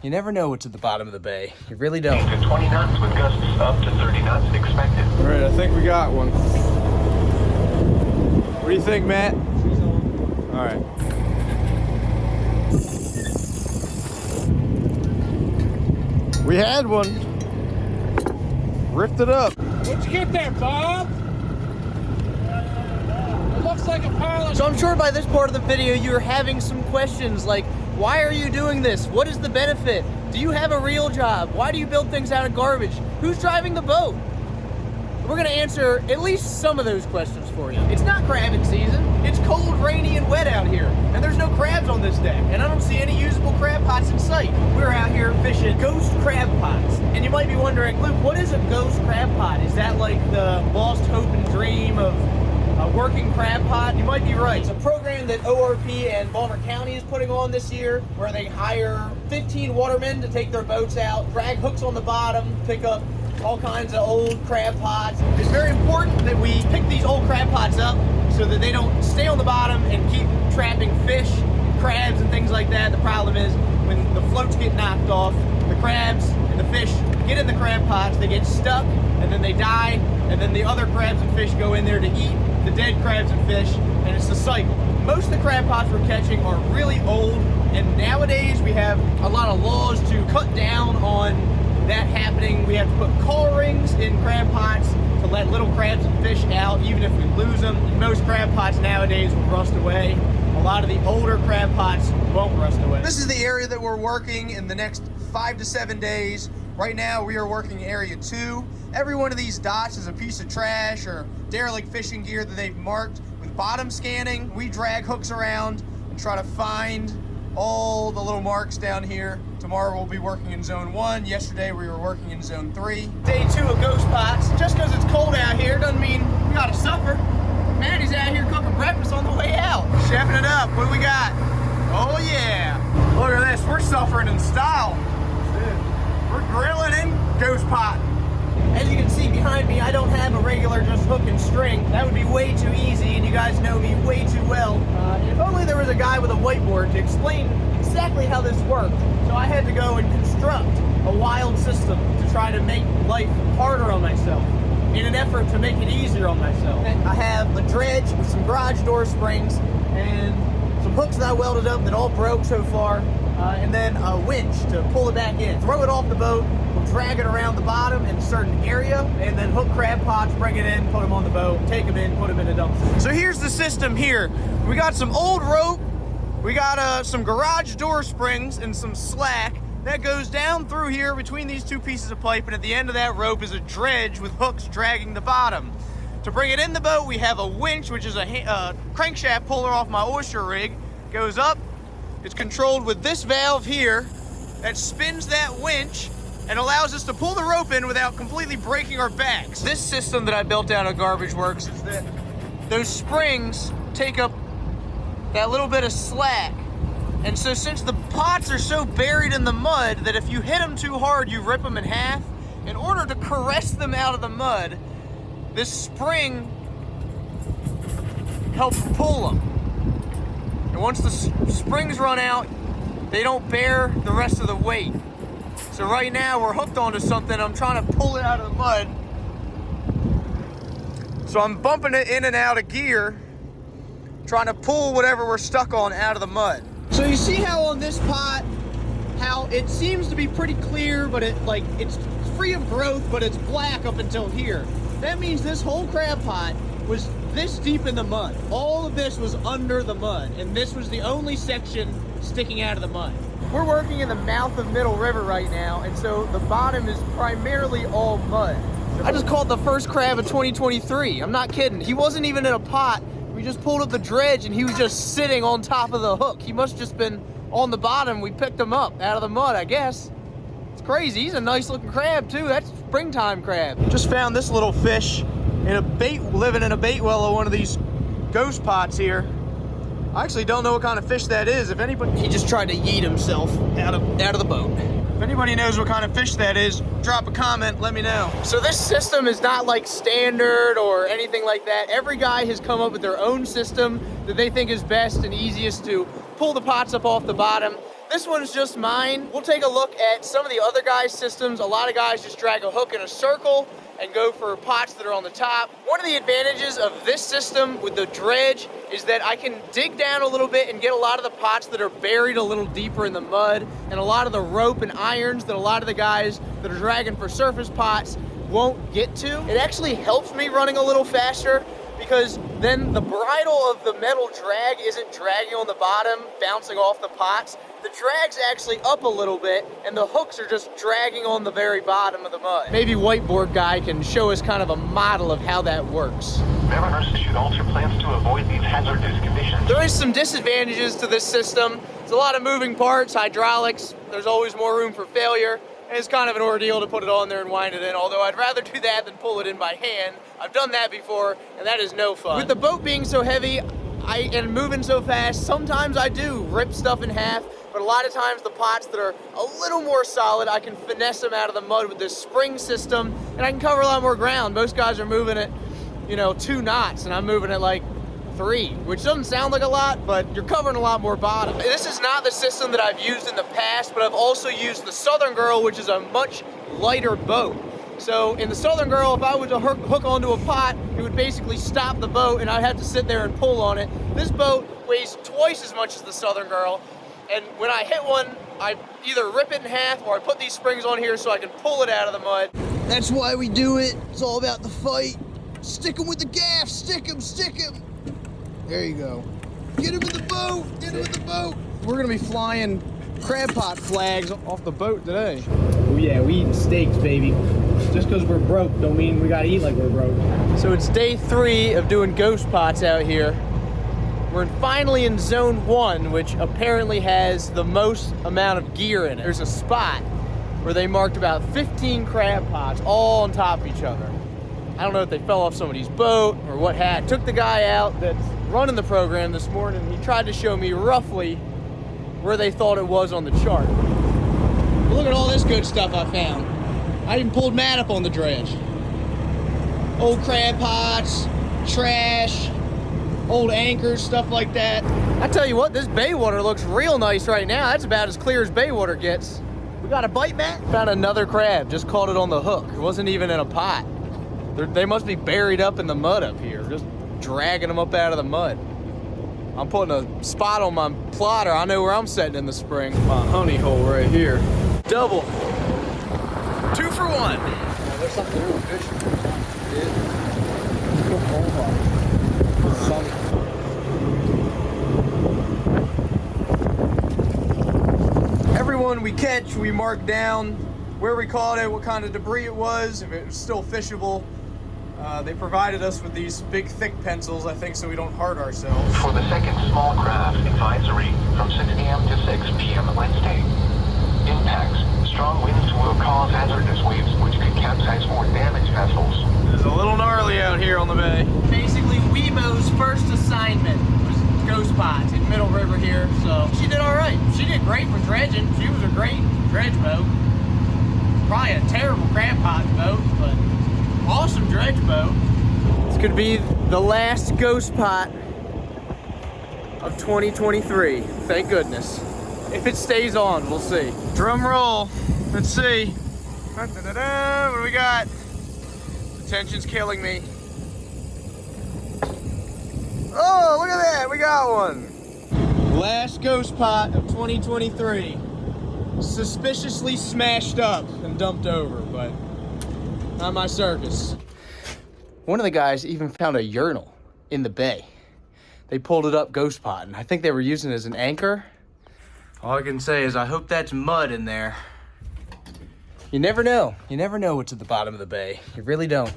You never know what's at the bottom of the bay. You really don't. To 20 knots with gusts up to 30 knots expected. All right, I think we got one. What do you think, Matt? She's on. All right. We had one. Ripped it up. What'd you get there, Bob? It looks like a pile of... So I'm sure by this part of the video you're having some questions like, why are you doing this? What is the benefit? Do you have a real job? Why do you build things out of garbage? Who's driving the boat? We're gonna answer at least some of those questions for you. It's not crabbing season. It's cold, rainy, and wet out here. And there's no crabs on this deck. And I don't see any usable crab pots in sight. We're out here fishing ghost crab pots. And you might be wondering, Luke, what is a ghost crab pot? Is that like the lost hope and dream of a working crab pot? You might be right. It's a program that ORP and Baltimore County is putting on this year where they hire 15 watermen to take their boats out, drag hooks on the bottom, pick up all kinds of old crab pots. It's very important that we pick these old crab pots up so that they don't stay on the bottom and keep trapping fish, crabs, and things like that. The problem is when the floats get knocked off, the crabs and the fish get in the crab pots, they get stuck, and then they die, and then the other crabs and fish go in there to eat the dead crabs and fish, and it's a cycle. Most of the crab pots we're catching are really old, and nowadays we have a lot of laws to cut down on that happening. We have to put coral rings in crab pots to let little crabs and fish out, even if we lose them. Most crab pots nowadays will rust away. A lot of the older crab pots won't rust away. This is the area that we're working in the next 5 to 7 days. Right now we are working area 2. Every one of these dots is a piece of trash or derelict fishing gear that they've marked with bottom scanning. We drag hooks around and try to find all the little marks down here. Tomorrow we'll be working in zone 1. Yesterday we were working in zone 3. Day 2 of ghost pots. Just because it's cold out here doesn't mean we gotta suffer. Maddie's out here cooking breakfast on the way out. Chefing it up. What do we got? Oh yeah. Look at this. We're suffering in style. We're grilling in ghost pot. As you can see behind me, I don't have a regular just hook and string. That would be way too easy, and you guys know me way too well. If only there was a guy with a whiteboard to explain exactly how this worked. So I had to go and construct a wild system to try to make life harder on myself in an effort to make it easier on myself. I have a dredge with some garage door springs and some hooks that I welded up that all broke so far, and then a winch to pull it back in. Throw it off the boat, we'll drag it around the bottom in a certain area, and then hook crab pots, bring it in, put them on the boat, take them in, put them in a dumpster. So here's the system here. We got some old rope, we got some garage door springs and some slack that goes down through here between these two pieces of pipe, and at the end of that rope is a dredge with hooks dragging the bottom. To bring it in the boat, we have a winch, which is a crankshaft puller off my oyster rig. Goes up, it's controlled with this valve here that spins that winch and allows us to pull the rope in without completely breaking our backs. This system that I built out of Garbage Works is that those springs take up that little bit of slack. And so since the pots are so buried in the mud that if you hit them too hard, you rip them in half, in order to caress them out of the mud, this spring helps pull them. And once the springs run out, they don't bear the rest of the weight. So right now we're hooked onto something. I'm trying to pull it out of the mud. So I'm bumping it in and out of gear, trying to pull whatever we're stuck on out of the mud. So you see how on this pot, how it seems to be pretty clear, but it's free of growth, but it's black up until here. That means this whole crab pot was this deep in the mud. All of this was under the mud, and this was the only section sticking out of the mud. We're working in the mouth of Middle River right now, and so the bottom is primarily all mud. I just caught the first crab of 2023. I'm not kidding. He wasn't even in a pot. We just pulled up the dredge, and he was just sitting on top of the hook. He must just been on the bottom. We picked him up out of the mud, I guess. It's crazy. He's a nice looking crab too. That's springtime crab. Just found this little fish in a bait, living in a bait well of one of these ghost pots here. I actually don't know what kind of fish that is. If anybody, he just tried to yeet himself out of the boat. If anybody knows what kind of fish that is, drop a comment, let me know. So this system is not like standard or anything like that. Every guy has come up with their own system that they think is best and easiest to pull the pots up off the bottom. This one's just mine. We'll take a look at some of the other guys' systems. A lot of guys just drag a hook in a circle and go for pots that are on the top. One of the advantages of this system with the dredge is that I can dig down a little bit and get a lot of the pots that are buried a little deeper in the mud, and a lot of the rope and irons that a lot of the guys that are dragging for surface pots won't get to. It actually helps me running a little faster, because then the bridle of the metal drag isn't dragging on the bottom, bouncing off the pots. The drag's actually up a little bit, and the hooks are just dragging on the very bottom of the mud. Maybe Whiteboard Guy can show us kind of a model of how that works. Mariners should alter plans to avoid these hazardous conditions. There is some disadvantages to this system. There's a lot of moving parts, hydraulics. There's always more room for failure. And it's kind of an ordeal to put it on there and wind it in, although I'd rather do that than pull it in by hand. I've done that before, and that is no fun. With the boat being so heavy and moving so fast, sometimes I do rip stuff in half, but a lot of times the pots that are a little more solid, I can finesse them out of the mud with this spring system, and I can cover a lot more ground. Most guys are moving at, 2 knots, and I'm moving at like 3, which doesn't sound like a lot, but you're covering a lot more bottom. This is not the system that I've used in the past, but I've also used the Southern Girl, which is a much lighter boat. So in the Southern Girl, if I was to hook onto a pot, it would basically stop the boat and I'd have to sit there and pull on it. This boat weighs twice as much as the Southern Girl, and when I hit one, I either rip it in half or I put these springs on here so I can pull it out of the mud. That's why we do it. It's all about the fight. Stick 'em with the gaff, stick 'em, stick 'em. There you go. Get him in the boat, get him in the boat. We're gonna be flying crab pot flags off the boat today. Oh yeah, we eating steaks, baby. Just because we're broke don't mean we gotta eat like we're broke. So it's day 3 of doing ghost pots out here. We're finally in zone 1, which apparently has the most amount of gear in it. There's a spot where they marked about 15 crab pots all on top of each other. I don't know if they fell off somebody's boat or what had. Took the guy out that's running the program this morning. He tried to show me roughly where they thought it was on the chart. But look at all this good stuff I found. I even pulled Matt up on the dredge. Old crab pots, trash, old anchors, stuff like that. I tell you what, this bay water looks real nice right now. That's about as clear as bay water gets. We got a bite, Matt? Found another crab, just caught it on the hook. It wasn't even in a pot. They must be buried up in the mud up here, just dragging them up out of the mud. I'm putting a spot on my plotter. I know where I'm setting in the spring. My honey hole right here. Double. 2 for 1. Yeah, there's something real fish. Everyone we catch, we mark down where we caught it, what kind of debris it was, if it was still fishable. They provided us with these big, thick pencils, I think, so we don't hurt ourselves. For the second small craft advisory from 6 a.m. to 6 p.m. Wednesday. Impacts. Strong winds will cause hazardous waves which could capsize or damage vessels. It's a little gnarly out here on the bay. Basically, Weebo's first assignment was ghost pots in Middle River here, so she did all right. She did great for dredging. She was a great dredge boat. Probably a terrible crab pot boat, but awesome dredge boat. It's gonna be the last ghost pot of 2023. Thank goodness. If it stays on, we'll see. Drum roll. Let's see. What do we got? The tension's killing me. Oh, look at that. We got one. Last ghost pot of 2023. Suspiciously smashed up and dumped over, but not my circus. One of the guys even found a urinal in the bay. They pulled it up ghost pot, and I think they were using it as an anchor. All I can say is I hope that's mud in there. You never know. You never know what's at the bottom of the bay. You really don't.